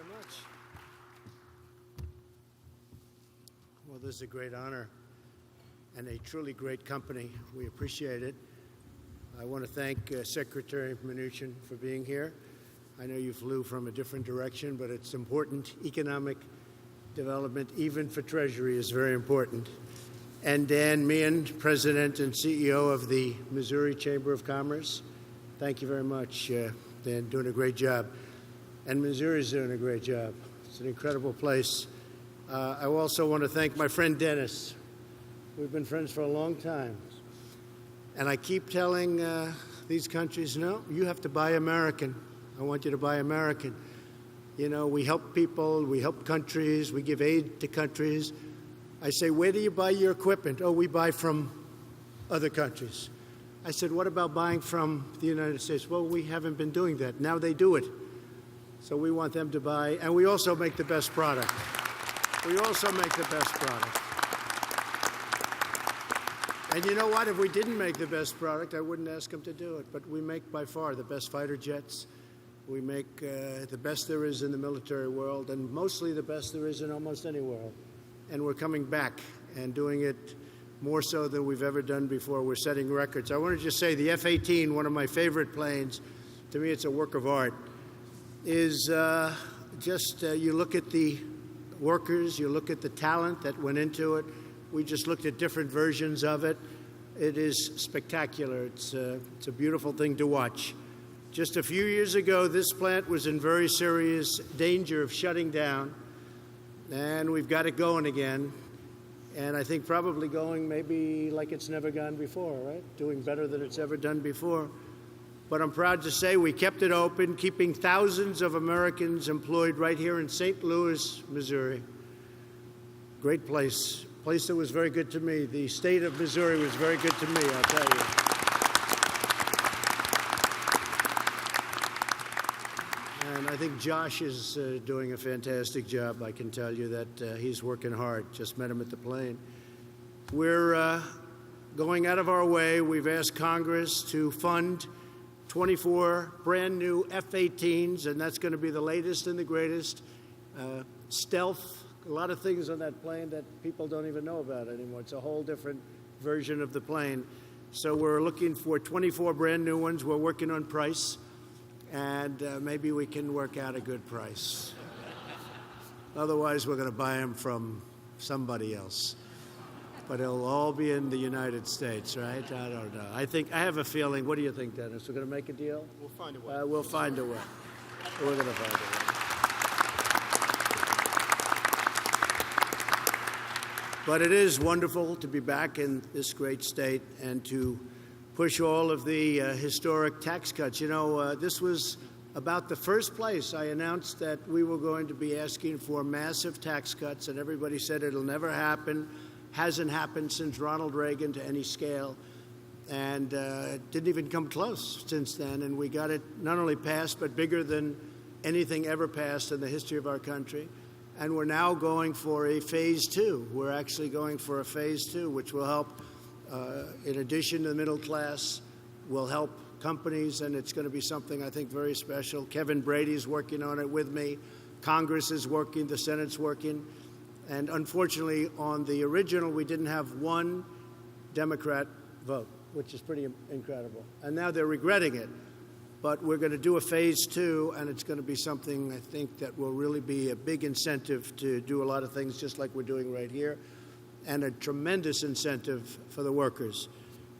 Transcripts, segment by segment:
very much. Well, this is a great honor and a truly great company. We appreciate it. I want to thank Secretary Mnuchin for being here. I know you flew from a different direction, but it's important. Economic development, even for Treasury, is very important. And Dan Meehan, President and CEO of the Missouri Chamber of Commerce. Thank you very much, Dan, doing a great job. And Missouri's doing a great job. It's an incredible place. I also want to thank my friend Dennis. We've been friends for a long time. And I keep telling these countries, no, you have to buy American. I want you to buy American. You know, we help people, we help countries, we give aid to countries. I say, where do you buy your equipment? Oh, we buy from other countries. I said, what about buying from the United States? Well, we haven't been doing that. Now they do it. So we want them to buy, and we also make the best product. We also make the best product. And you know what? If we didn't make the best product, I wouldn't ask them to do it. But we make by far the best fighter jets. We make the best there is in the military world, and mostly the best there is in almost any world. And we're coming back and doing it more so than we've ever done before. We're setting records. I want to just say the F-18, one of my favorite planes, to me it's a work of art, is you look at the workers, you look at the talent that went into it. We just looked at different versions of it. It is spectacular. It's a beautiful thing to watch. Just a few years ago, this plant was in very serious danger of shutting down, and we've got it going again. And I think probably going maybe like it's never gone before, right? Doing better than it's ever done before. But I'm proud to say we kept it open, keeping thousands of Americans employed right here in St. Louis, Missouri. Great place. Place that was very good to me. The state of Missouri was very good to me, I'll tell you. And I think Josh is doing a fantastic job. I can tell you that he's working hard. Just met him at the plane. We're going out of our way. We've asked Congress to fund 24 brand new F-18s, and that's going to be the latest and the greatest. Stealth, a lot of things on that plane that people don't even know about anymore. It's a whole different version of the plane. So we're looking for 24 brand new ones. We're working on price. And maybe we can work out a good price. Otherwise, we're going to buy them from somebody else. But it'll all be in the United States, right? I don't know. I have a feeling. What do you think, Dennis? We're going to make a deal? We'll find a way. We'll find a way. We're going to find a way. But it is wonderful to be back in this great state and to push all of the historic tax cuts. You know, this was about the first place I announced that we were going to be asking for massive tax cuts, and everybody said it'll never happen. Hasn't happened since Ronald Reagan to any scale, and didn't even come close since then. And we got it not only passed, but bigger than anything ever passed in the history of our country. And we're now going for a phase two. We're actually going for a phase two, which will help in addition to the middle class, will help companies, and it's going to be something I think very special. Kevin Brady's working on it with me. Congress is working. The Senate's working. And unfortunately, on the original, we didn't have one Democrat vote, which is pretty incredible. And now they're regretting it. But we're going to do a phase two, and it's going to be something I think that will really be a big incentive to do a lot of things just like we're doing right here, and a tremendous incentive for the workers.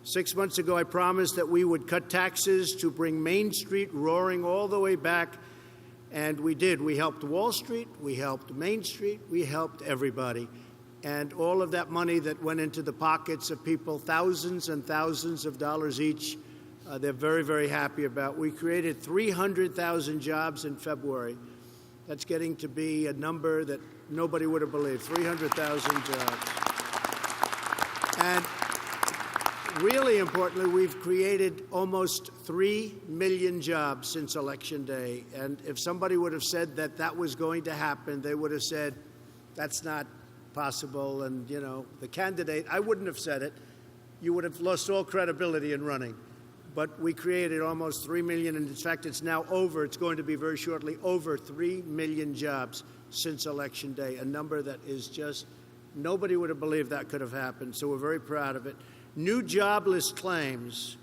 6 months ago, I promised that we would cut taxes to bring Main Street roaring all the way back, and we did. We helped Wall Street, we helped Main Street, we helped everybody. And all of that money that went into the pockets of people, thousands and thousands of dollars each, they're very, very happy about. We created 300,000 jobs in February. That's getting to be a number that nobody would have believed, 300,000 jobs. And really importantly, we've created almost 3 million jobs since Election Day. And if somebody would have said that that was going to happen, they would have said, that's not possible. And, you know, the candidate, I wouldn't have said it. You would have lost all credibility in running. but we created almost 3 million, and in fact, it's going to be very shortly over 3 million jobs since Election Day, a number that is just, nobody would have believed that could have happened, so we're very proud of it. New jobless claims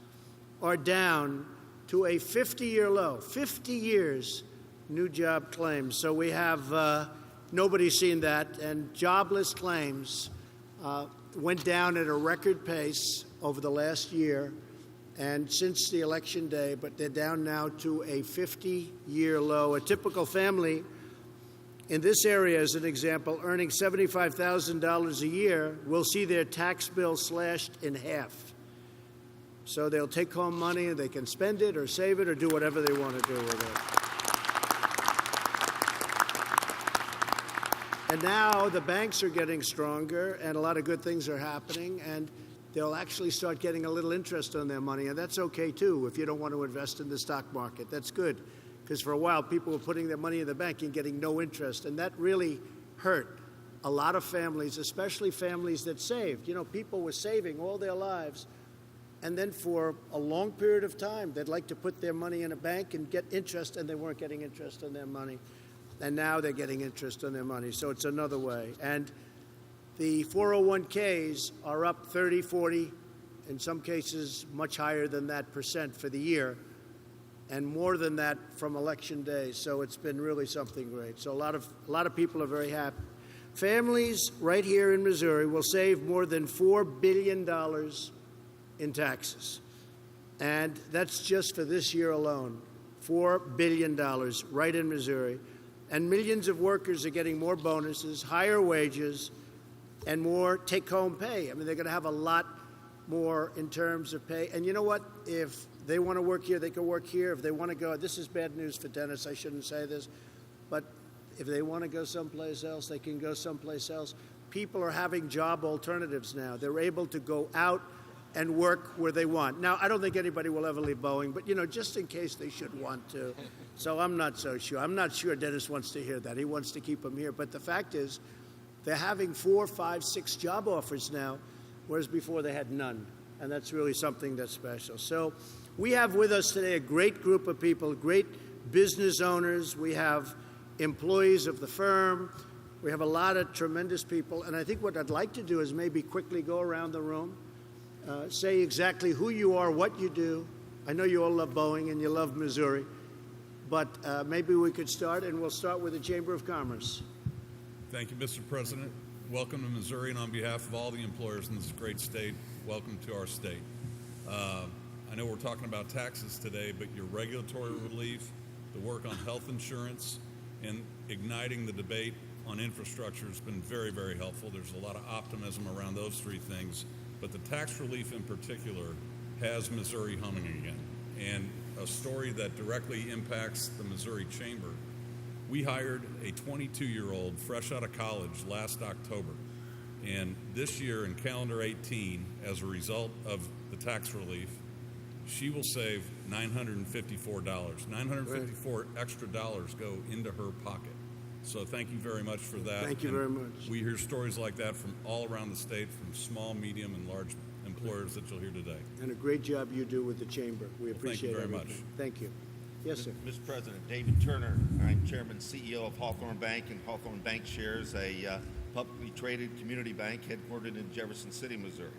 are down to a 50-year low, 50 years new job claims. So we have, nobody's seen that, and jobless claims went down at a record pace over the last year and since the Election Day, but they're down now to a 50-year low. A typical family in this area, as an example, earning $75,000 a year will see their tax bill slashed in half. So they'll take home money and they can spend it or save it or do whatever they want to do with it. And now the banks are getting stronger and a lot of good things are happening, and they'll actually start getting a little interest on their money, and that's okay too if you don't want to invest in the stock market. That's good, because for a while people were putting their money in the bank and getting no interest, and that really hurt a lot of families, especially families that saved. You know, people were saving all their lives, and then for a long period of time they'd like to put their money in a bank and get interest, and they weren't getting interest on their money, and now they're getting interest on their money. So it's another way. And the 401ks are up 30, 40, in some cases much higher than that percent for the year, and more than that from Election Day. So it's been really something great. So a lot of people are very happy. Families right here in Missouri will save more than $4 billion in taxes. And that's just for this year alone, $4 billion right in Missouri. And millions of workers are getting more bonuses, higher wages, and more take-home pay. I mean, they're going to have a lot more in terms of pay. And you know what? If they want to work here, they can work here. If they want to go, this is bad news for Dennis, I shouldn't say this, but if they want to go someplace else, they can go someplace else. People are having job alternatives now. They're able to go out and work where they want. Now, I don't think anybody will ever leave Boeing, but, you know, just in case they should want to. So I'm not so sure. I'm not sure Dennis wants to hear that. He wants to keep them here. But the fact is, they're having 4, 5, 6 job offers now, whereas before they had none. And that's really something that's special. So we have with us today a great group of people, great business owners. We have employees of the firm. We have a lot of tremendous people. And I think what I'd like to do is maybe quickly go around the room, say exactly who you are, what you do. I know you all love Boeing and you love Missouri, but maybe we could start, and we'll start with the Chamber of Commerce. Thank you, Mr. President. Welcome to Missouri, and on behalf of all the employers in this great state, welcome to our state. I know we're talking about taxes today, but your regulatory relief, the work on health insurance, and igniting the debate on infrastructure has been very, very helpful. There's a lot of optimism around those three things, but the tax relief in particular has Missouri humming again. And a story that directly impacts the Missouri Chamber. We hired a 22-year-old fresh out of college last October, and this year in calendar 18, as a result of the tax relief, she will save $954. $954 extra dollars go into her pocket. So thank you very much for that. Thank you very much. We hear stories like that from all around the state, from small, medium, and large employers that you'll hear today. And a great job you do with the Chamber. We appreciate it. Thank you very much. Thank you. Yes, sir. Mr. President, David Turner. I'm Chairman and CEO of Hawthorne Bank, and Hawthorne Bank Shares, a publicly traded community bank headquartered in Jefferson City, Missouri.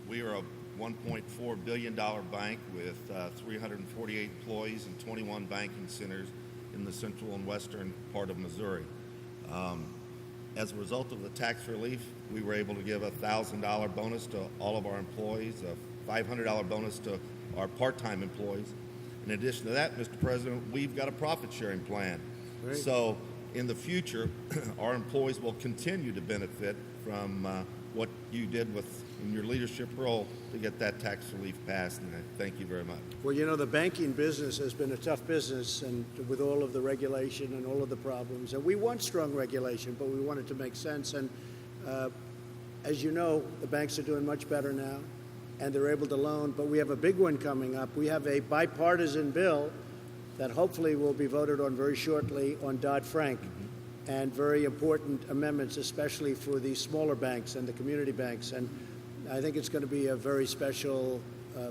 We are a $1.4 billion bank with 348 employees and 21 banking centers in the central and western part of Missouri. As a result of the tax relief, we were able to give a $1,000 bonus to all of our employees, a $500 bonus to our part-time employees. In addition to that, Mr. President, we've got a profit-sharing plan. Great. So in the future, our employees will continue to benefit from what you did in your leadership role to get that tax relief passed, and I thank you very much. Well, you know, the banking business has been a tough business, and with all of the regulation and all of the problems. And we want strong regulation, but we want it to make sense. And as you know, the banks are doing much better now, and they're able to loan. But we have a big one coming up. We have a bipartisan bill that hopefully will be voted on very shortly on Dodd-Frank, and very important amendments, especially for the smaller banks and the community banks. And I think it's going to be a very special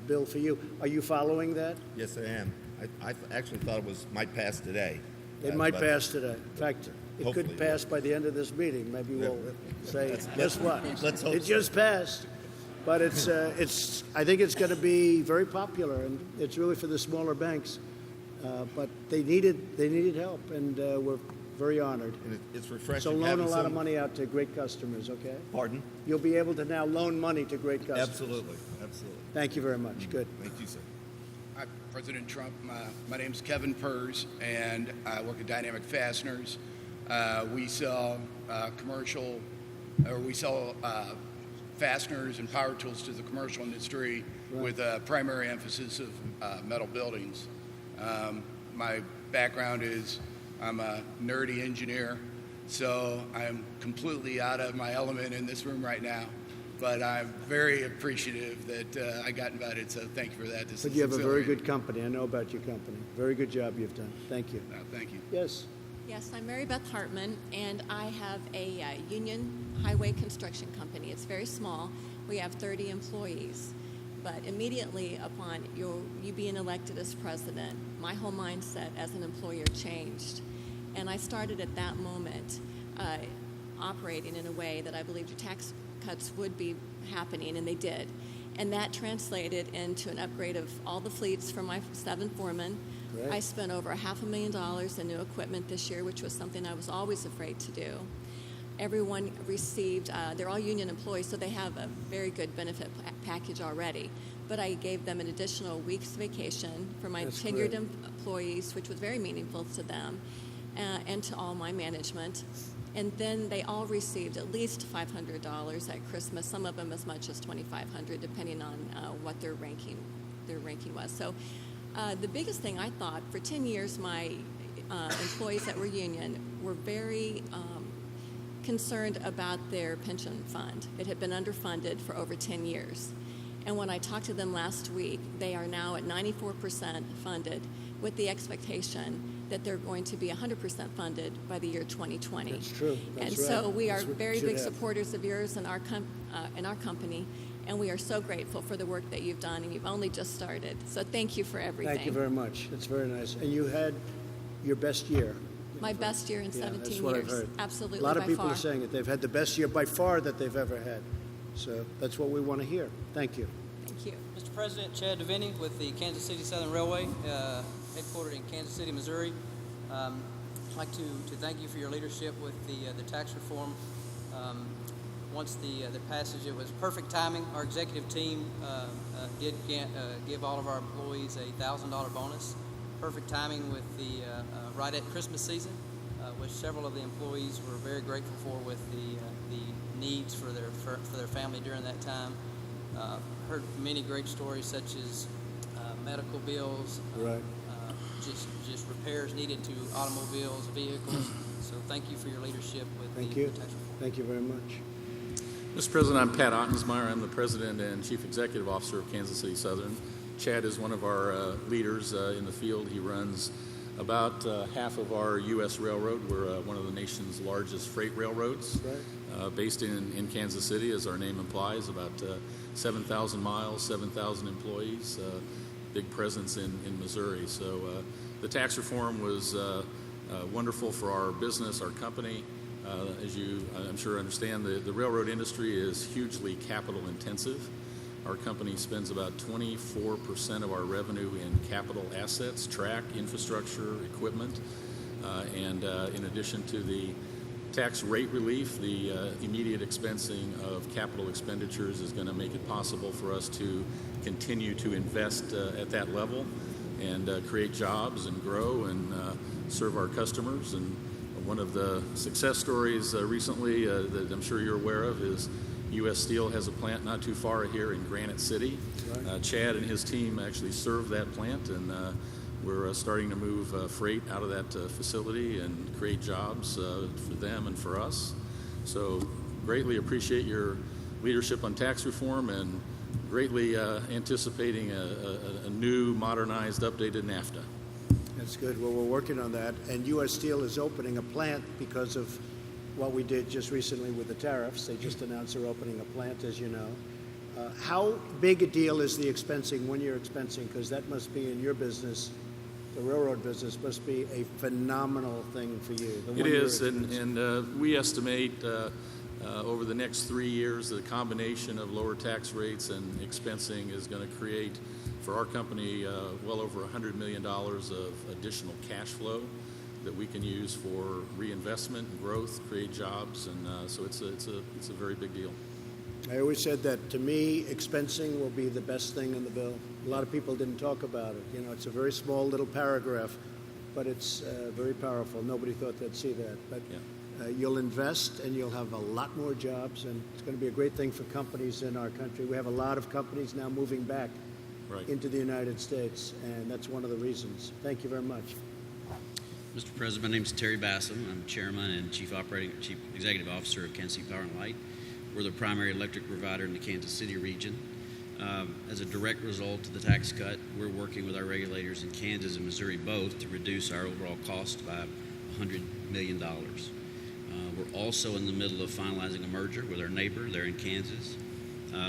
bill for you. Are you following that? Yes, I am. I actually thought might pass today. It might pass today. In fact, it Hopefully could it pass by the end of this meeting. Maybe we'll say, guess what? let's hope It so. just passed. But I think it's going to be very popular, and it's really for the smaller banks. But they needed help, and we're very honored. And it's refreshing. So loan having a lot of some- money out to great customers, okay? Pardon? You'll be able to now loan money to great customers. Absolutely. Thank you very much. Good. Thank you, sir. Hi, President Trump. My name's Kevin Purz, and I work at Dynamic Fasteners. We sell fasteners and power tools to the commercial industry with a primary emphasis of metal buildings. My background is I'm a nerdy engineer, so I'm completely out of my element in this room right now. But I'm very appreciative that I got invited, so thank you for that. This But is you have a very exhilarating. good company. I know about your company. Very good job you've done. Thank you. Thank you. Yes. Yes, I'm Mary Beth Hartman, and I have a union highway construction company. It's very small. We have 30 employees. But immediately upon you being elected as president, my whole mindset as an employer changed. And I started at that moment operating in a way that I believed your tax cuts would be happening, and they did. And that translated into an upgrade of all the fleets for my 7 foremen. Great. I spent over $500,000 in new equipment this year, which was something I was always afraid to do. Everyone received, they're all union employees, so they have a very good benefit package already. But I gave them an additional week's vacation for my That's tenured great. employees, which was very meaningful to them and to all my management. And then they all received at least $500 at Christmas, some of them as much as $2,500, depending on what their ranking was. So the biggest thing I thought, for 10 years, my employees that were union were very concerned about their pension fund. It had been underfunded for over 10 years. And when I talked to them last week, they are now at 94% funded, with the expectation that they're going to be 100% funded by the year 2020. That's true. That's And so right. we are That's what very should big happen. supporters of yours and our company, and we are so grateful for the work that you've done, and you've only just started. So thank you for everything. Thank you very much. That's very nice. And you had your best year. My best year in Yeah, 17 that's what years. I've heard. Absolutely, A lot of by people far. are saying it. They've had the best year by far that they've ever had. So that's what we want to hear. Thank you. Thank you. Mr. President, Chad Deviney with the Kansas City Southern Railway, headquartered in Kansas City, Missouri. I'd like to thank you for your leadership with the tax reform. Once the passage, it was perfect timing. Our executive team did give all of our employees a $1,000 bonus. Perfect timing with the right at Christmas season, which several of the employees were very grateful for, with the needs for their family during that time. Heard many great stories, such as medical bills, Right. just repairs needed to automobiles, vehicles. So thank you for your leadership with Thank the you. tax reform. Thank you very much. Mr. President, I'm Pat Ottensmeyer. I'm the President and Chief Executive Officer of Kansas City Southern. Chad is one of our leaders in the field. He runs about half of our U.S. railroad. We're one of the nation's largest freight railroads, Right. based in Kansas City, as our name implies, about 7,000 miles, 7,000 employees, big presence in Missouri. So the tax reform was wonderful for our business, our company. As you, I'm sure, understand, the railroad industry is hugely capital intensive. Our company spends about 24% of our revenue in capital assets, track, infrastructure, equipment, and in addition to the tax rate relief, the immediate expensing of capital expenditures is going to make it possible for us to continue to invest at that level and create jobs and grow and serve our customers. And one of the success stories recently that I'm sure you're aware of is U.S. Steel has a plant not too far here in Granite City. Chad and his team actually serve that plant, and we're starting to move freight out of that facility and create jobs for them and for us. So greatly appreciate your leadership on tax reform, and greatly anticipating a new, modernized, updated NAFTA. That's good. Well, we're working on that. And U.S. Steel is opening a plant because of what we did just recently with the tariffs. They just announced they're opening a plant, as you know. How big a deal is the expensing when you're expensing? Because that must be in your business, the railroad business must be a phenomenal thing for you. It is, and we estimate over the next 3 years the combination of lower tax rates and expensing is going to create for our company well over $100 million of additional cash flow that we can use for reinvestment and growth, create jobs, and so it's a very big deal. I always said that to me, expensing will be the best thing in the bill. A lot of people didn't talk about it. You know, it's a very small little paragraph, but it's very powerful. Nobody thought they'd see that. But you'll invest and you'll have a lot more jobs, and it's going to be a great thing for companies in our country. We have a lot of companies now moving back into the United States, and that's one of the reasons. Thank you very much. Mr. President, my name is Terry Bassam. I'm Chairman and Chief Executive Officer of Kansas City Power and Light. We're the primary electric provider in the Kansas City region. As a direct result of the tax cut, we're working with our regulators in Kansas and Missouri both to reduce our overall cost by $100 million. We're also in the middle of finalizing a merger with our neighbor there in Kansas,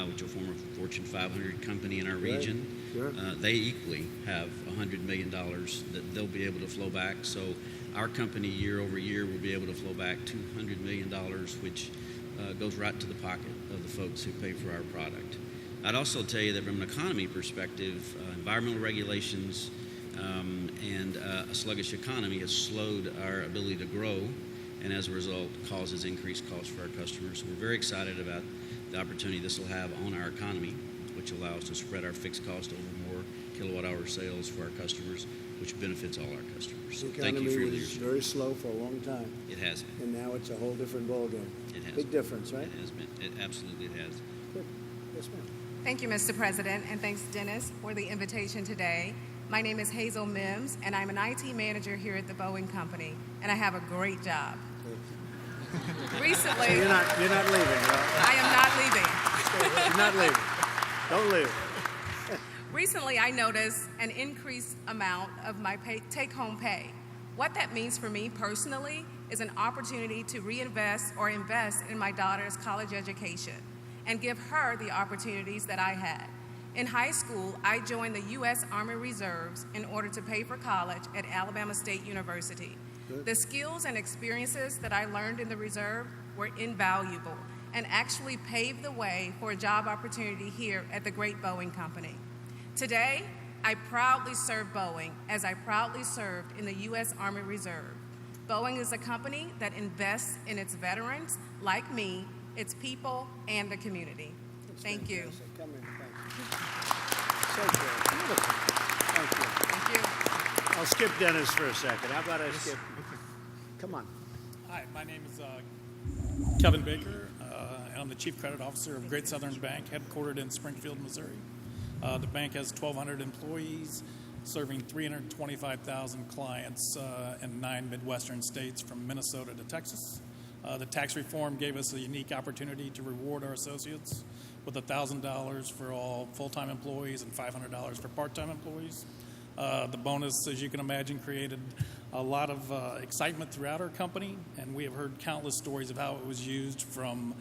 which will form a Fortune 500 company in our region. Sure. They equally have $100 million that they'll be able to flow back. So our company year over year will be able to flow back $200 million, which goes right to the pocket of the folks who pay for our product. I'd also tell you that from an economy perspective, environmental regulations and a sluggish economy has slowed our ability to grow, and as a result causes increased costs for our customers. So we're very excited about the opportunity this will have on our economy, which allows us to spread our fixed cost over more kilowatt-hour sales for our customers, which benefits all our customers. So thank you for your The economy was leadership. very slow for a long time, It has been. and now it's a whole different ballgame. It has Big been. difference, right? It has been. It absolutely has. Good. Yes, ma'am. Thank you, Mr. President, and thanks, Dennis, for the invitation today. My name is Hazel Mims, and I'm an IT manager here at the Boeing Company, and I have a great job. Recently, You're not leaving, right? I am not leaving. You're not leaving. Don't leave. Recently, I noticed an increased amount of my take-home pay. What that means for me personally is an opportunity to reinvest or invest in my daughter's college education and give her the opportunities that I had. In high school, I joined the U.S. Army Reserves in order to pay for college at Alabama State University. Good. The skills and experiences that I learned in the reserve were invaluable and actually paved the way for a job opportunity here at the great Boeing Company. Today, I proudly serve Boeing as I proudly served in the U.S. Army Reserve. Boeing is a company that invests in its veterans, like me, its people, and the community. Thank you. Come in. Thank you. So good. Beautiful. Thank you. Thank you. I'll skip Dennis for a second. How about I skip? Come on. Hi, my name is Kevin Baker, and I'm the Chief Credit Officer of Great Southern Bank, headquartered in Springfield, Missouri. The bank has 1,200 employees, serving 325,000 clients in 9 Midwestern states from Minnesota to Texas. The tax reform gave us a unique opportunity to reward our associates with $1,000 for all full-time employees and $500 for part-time employees. The bonus, as you can imagine, created a lot of excitement throughout our company, and we have heard countless stories of how it was used, from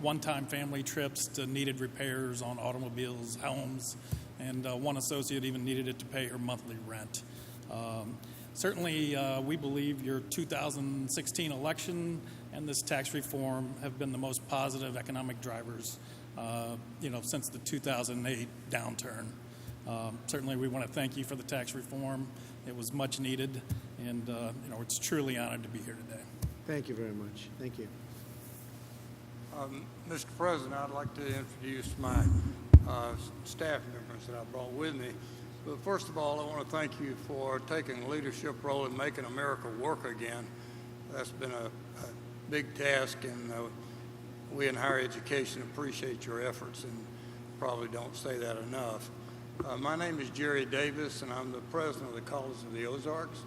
one-time family trips to needed repairs on automobiles, homes, and one associate even needed it to pay her monthly rent. Certainly, we believe your 2016 election and this tax reform have been the most positive economic drivers, since the 2008 downturn. Certainly, we want to thank you for the tax reform. It was much needed, and it's truly honored to be here today. Thank you very much. Thank you. Mr. President, I'd like to introduce my staff members that I brought with me. But first of all, I want to thank you for taking a leadership role in making America work again. That's been a big task, and we in higher education appreciate your efforts and probably don't say that enough. My name is Jerry Davis, and I'm the president of the College of the Ozarks.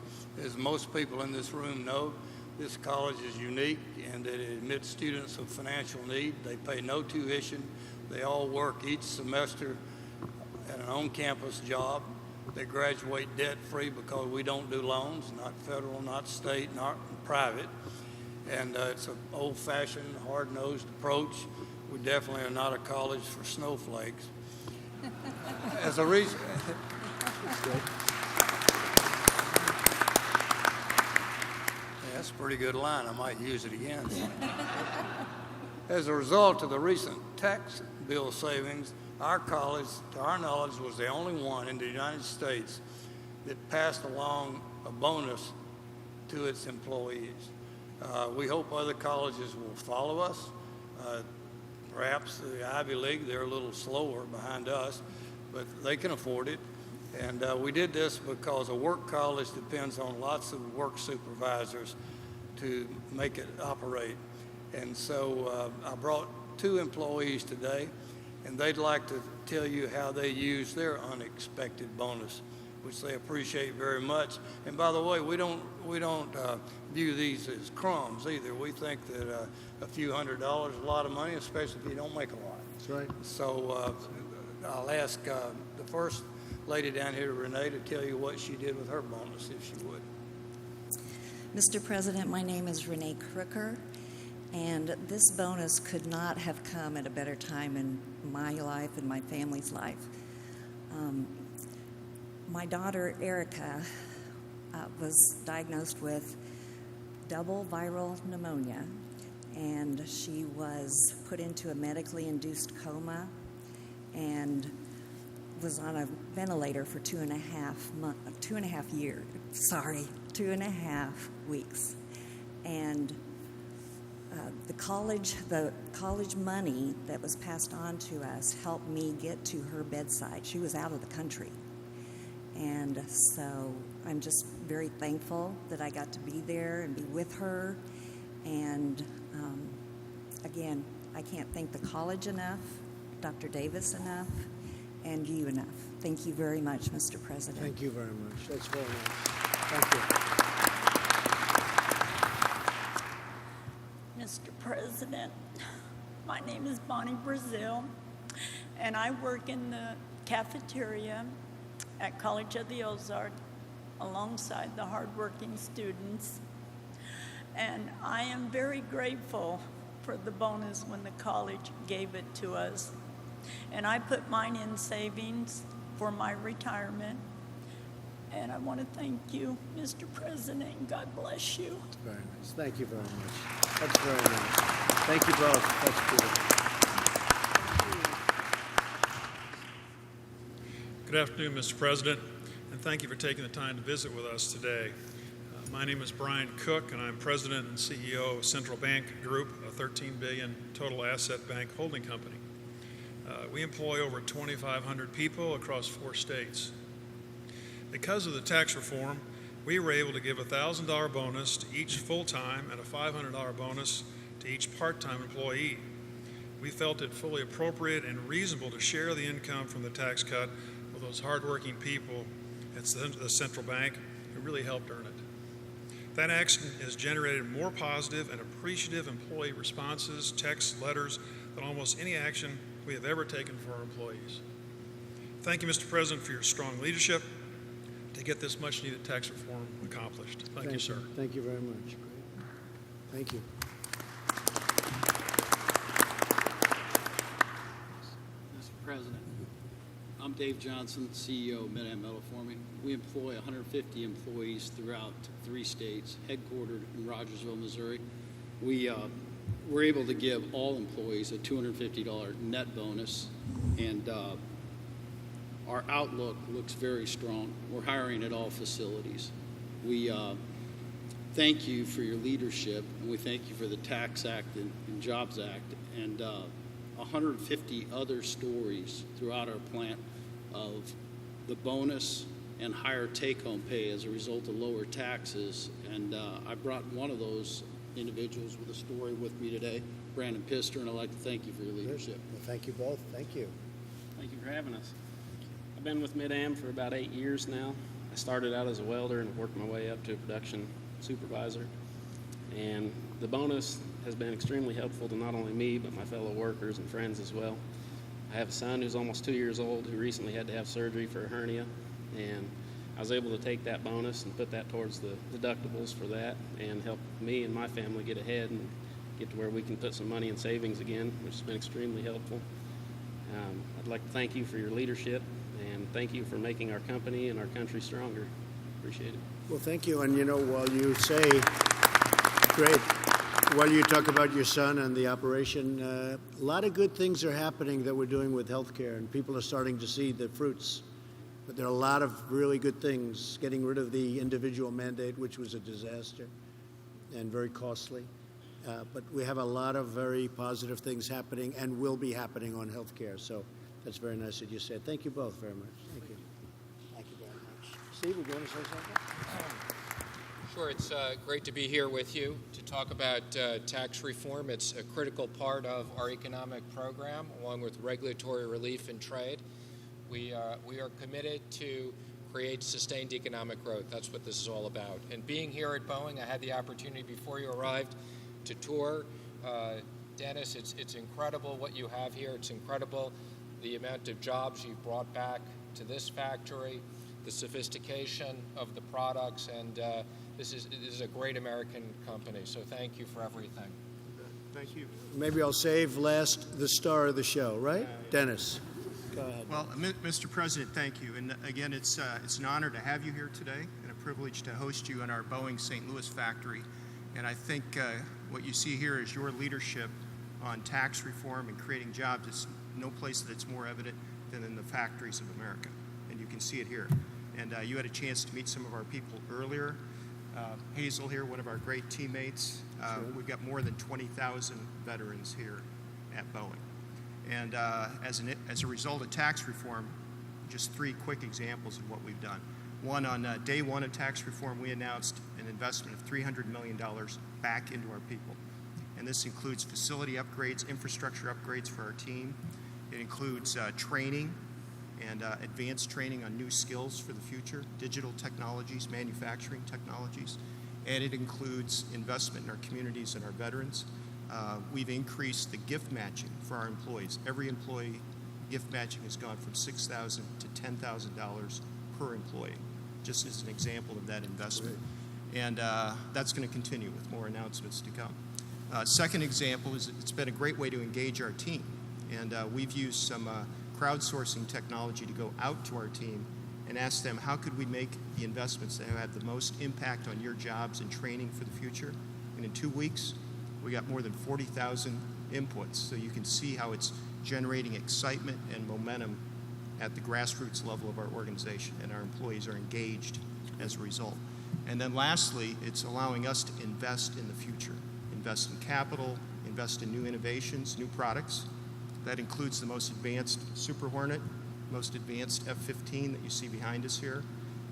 As most people in this room know, this college is unique in that it admits students of financial need. They pay no tuition. They all work each semester at an on-campus job. They graduate debt-free because we don't do loans, not federal, not state, not private. And it's an old-fashioned, hard-nosed approach. We definitely are not a college for snowflakes. As a reason, that's a pretty good line. I might use it again. As a result of the recent tax bill savings, our college, to our knowledge, was the only one in the United States that passed along a bonus to its employees. We hope other colleges will follow us. Perhaps the Ivy League, they're a little slower behind us, but they can afford it. And we did this because a work college depends on lots of work supervisors to make it operate. And so I brought 2 employees today, and they'd like to tell you how they use their unexpected bonus, which they appreciate very much. And by the way, we don't view these as crumbs either. We think that a few $100 is a lot of money, especially if you don't make a lot. That's right. So I'll ask the first lady down here, Rene, to tell you what she did with her bonus, if she would. Mr. President, my name is Rene Crooker, and this bonus could not have come at a better time in my life and my family's life. My daughter, Erica, was diagnosed with double viral pneumonia, and she was put into a medically induced coma and was on a ventilator for 2.5 weeks. And the college money that was passed on to us helped me get to her bedside. She was out of the country. And so I'm just very thankful that I got to be there and be with her. And again, I can't thank the college enough, Dr. Davis enough, and you enough. Thank you very much, Mr. President. Thank you very much. That's very nice. Thank you. Mr. President, my name is Bonnie Brazil, and I work in the cafeteria at College of the Ozarks alongside the hardworking students. And I am very grateful for the bonus when the college gave it to us. And I put mine in savings for my retirement. And I want to thank you, Mr. President, and God bless you. Very nice. Thank you very much. That's very nice. Thank you both. That's beautiful. Good afternoon, Mr. President, and thank you for taking the time to visit with us today. My name is Brian Cook, and I'm President and CEO of Central Bank Group, a $13 billion total asset bank holding company. We employ over 2,500 people across 4 states. Because of the tax reform, we were able to give a $1,000 bonus to each full-time and a $500 bonus to each part-time employee. We felt it fully appropriate and reasonable to share the income from the tax cut with those hardworking people at the central bank who really helped earn it. That action has generated more positive and appreciative employee responses, texts, letters than almost any action we have ever taken for our employees. Thank you, Mr. President, for your strong leadership to get this much-needed tax reform accomplished. Thank you, sir. Thank you very much. Great. Thank you. Mr. President, I'm Dave Johnson, CEO of Mid-Am Metal Forming. We employ 150 employees throughout 3 states, headquartered in Rogersville, Missouri. We're able to give all employees a $250 net bonus, and our outlook looks very strong. We're hiring at all facilities. We thank you for your leadership, and we thank you for the Tax Act and Jobs Act, and 150 other stories throughout our plant of the bonus and higher take-home pay as a result of lower taxes. And I brought one of those individuals with a story with me today, Brandon Pistor, and I'd like to thank you for your leadership. Well, thank you both. Thank you. Thank you for having us. I've been with Mid-Am for about 8 years now. I started out as a welder and worked my way up to a production supervisor. And the bonus has been extremely helpful to not only me, but my fellow workers and friends as well. I have a son who's almost 2 years old who recently had to have surgery for a hernia, and I was able to take that bonus and put that towards the deductibles for that and help me and my family get ahead and get to where we can put some money in savings again, which has been extremely helpful. I'd like to thank you for your leadership, and thank you for making our company and our country stronger. Appreciate it. Well, thank you. And, while you say, great, while you talk about your son and the operation, a lot of good things are happening that we're doing with healthcare, and people are starting to see the fruits. But there are a lot of really good things, getting rid of the individual mandate, which was a disaster and very costly. But we have a lot of very positive things happening and will be happening on healthcare. So that's very nice that you said. Thank you both very much. Thank you. Thank you very much. Steve, would you want to say something? Sure. It's great to be here with you to talk about tax reform. It's a critical part of our economic program, along with regulatory relief and trade. We are committed to create sustained economic growth. That's what this is all about. And being here at Boeing, I had the opportunity before you arrived to tour. Dennis, it's incredible what you have here. It's incredible the amount of jobs you've brought back to this factory, the sophistication of the products, and this is a great American company. So thank you for everything. Thank you. Maybe I'll save last the star of the show, right? Dennis, go ahead. Well, Mr. President, thank you. And again, it's an honor to have you here today and a privilege to host you in our Boeing St. Louis factory. And I think what you see here is your leadership on tax reform and creating jobs. It's no place that's more evident than in the factories of America. And you can see it here. And you had a chance to meet some of our people earlier. Hazel here, one of our great teammates. Sure. We've got more than 20,000 veterans here at Boeing. And as a result of tax reform, just 3 quick examples of what we've done. One, on day one of tax reform, we announced an investment of $300 million back into our people. And this includes facility upgrades, infrastructure upgrades for our team. It includes training and advanced training on new skills for the future, digital technologies, manufacturing technologies. And it includes investment in our communities and our veterans. We've increased the gift matching for our employees. Every employee gift matching has gone from $6,000 to $10,000 per employee, just as an example of that investment. And that's going to continue with more announcements to come. Second example is it's been a great way to engage our team. And we've used some crowdsourcing technology to go out to our team and ask them, how could we make the investments that have the most impact on your jobs and training for the future? And in 2 weeks, we got more than 40,000 inputs. So you can see how it's generating excitement and momentum at the grassroots level of our organization, and our employees are engaged as a result. And then lastly, it's allowing us to invest in the future, invest in capital, invest in new innovations, new products. That includes the most advanced Super Hornet, most advanced F-15 that you see behind us here.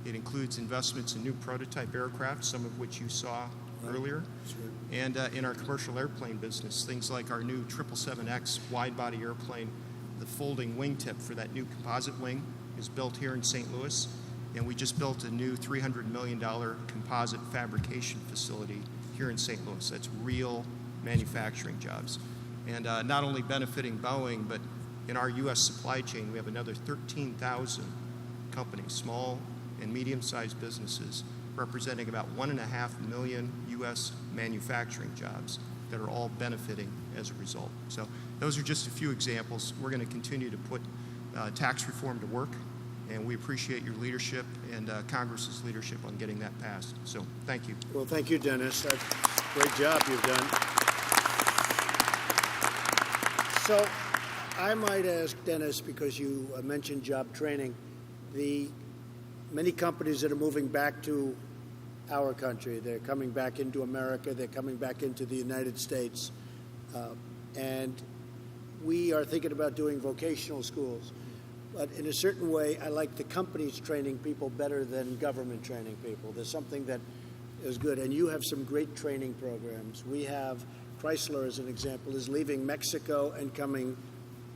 It includes investments in new prototype aircraft, some of which you saw earlier. Sure. And in our commercial airplane business, things like our new 777X wide-body airplane. The folding wingtip for that new composite wing is built here in St. Louis, and we just built a new $300 million composite fabrication facility here in St. Louis. That's real manufacturing jobs. And not only benefiting Boeing, but in our U.S. supply chain, we have another 13,000 companies, small and medium-sized businesses, representing about 1.5 million U.S. manufacturing jobs that are all benefiting as a result. So those are just a few examples. We're going to continue to put tax reform to work, and we appreciate your leadership and Congress's leadership on getting that passed. So thank you. Well, thank you, Dennis. That's a great job you've done. So I might ask Dennis, because you mentioned job training, the many companies that are moving back to our country, they're coming back into America, they're coming back into the United States, and we are thinking about doing vocational schools. But in a certain way, I like the companies training people better than government training people. There's something that is good, and you have some great training programs. We have Chrysler, as an example, is leaving Mexico and coming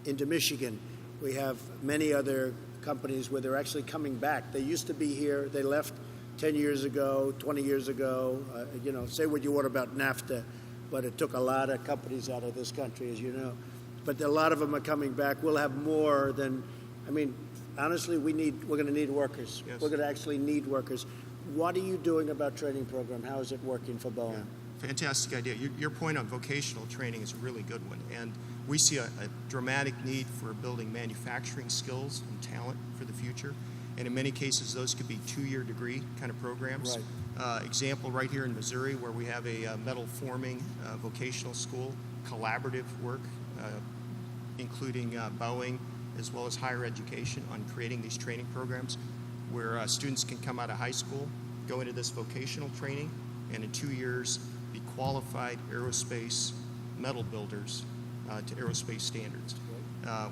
into Michigan. We have many other companies where they're actually coming back. They used to be here. They left 10 years ago, 20 years ago. Say what you want about NAFTA, but it took a lot of companies out of this country, as you know. But a lot of them are coming back. We'll have more than, honestly, we're going to need workers. Yes. We're going to actually need workers. What are you doing about training program? How is it working for Boeing? Fantastic idea. Your point on vocational training is a really good one. And we see a dramatic need for building manufacturing skills and talent for the future. And in many cases, those could be 2-year degree kind of programs. Right. Example right here in Missouri, where we have a metal forming vocational school, collaborative work, including Boeing, as well as higher education, on creating these training programs where students can come out of high school, go into this vocational training, and in 2 years be qualified aerospace metal builders to aerospace standards.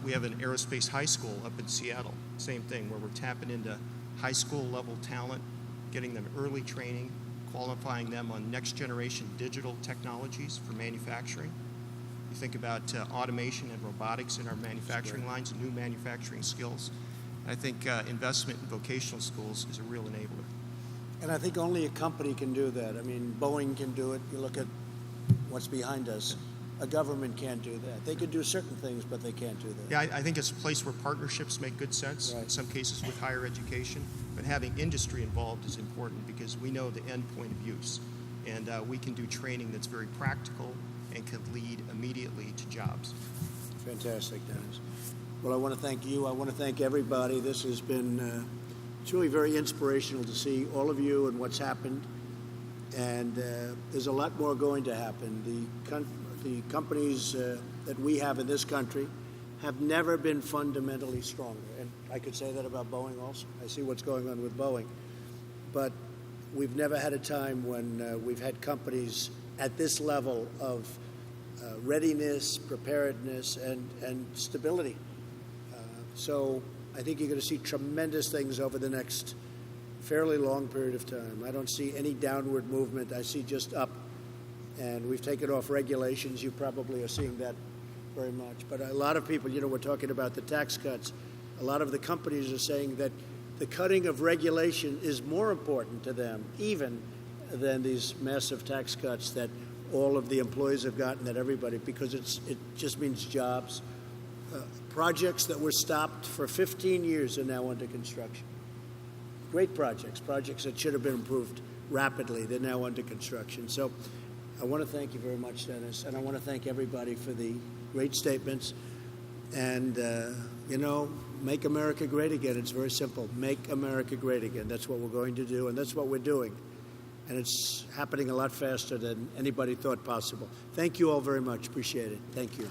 We have an aerospace high school up in Seattle, same thing, where we're tapping into high school level talent, getting them early training, qualifying them on next generation digital technologies for manufacturing. You think about automation and robotics in our manufacturing lines, new manufacturing skills. I think investment in vocational schools is a real enabler. And I think only a company can do that. I mean, Boeing can do it. You look at what's behind us. A government can't do that. They could do certain things, but they can't do that. Yeah, I think it's a place where partnerships make good sense, in some cases with higher education, but having industry involved is important because we know the end point of use. And we can do training that's very practical and can lead immediately to jobs. Fantastic, Dennis. Well, I want to thank you. I want to thank everybody. This has been it's really very inspirational to see all of you and what's happened. And there's a lot more going to happen. The companies that we have in this country have never been fundamentally stronger. And I could say that about Boeing also. I see what's going on with Boeing. But we've never had a time when we've had companies at this level of readiness, preparedness, and stability. So I think you're going to see tremendous things over the next fairly long period of time. I don't see any downward movement. I see just up. And we've taken off regulations. You probably are seeing that very much. But a lot of people, we're talking about the tax cuts. A lot of the companies are saying that the cutting of regulation is more important to them, even than these massive tax cuts that all of the employees have gotten, that everybody, because it just means jobs. Projects that were stopped for 15 years are now under construction. Great projects that should have been improved rapidly. They're now under construction. So I want to thank you very much, Dennis, and I want to thank everybody for the great statements. And, make America great again. It's very simple. Make America great again. That's what we're going to do, and that's what we're doing. And it's happening a lot faster than anybody thought possible. Thank you all very much. Appreciate it. Thank you.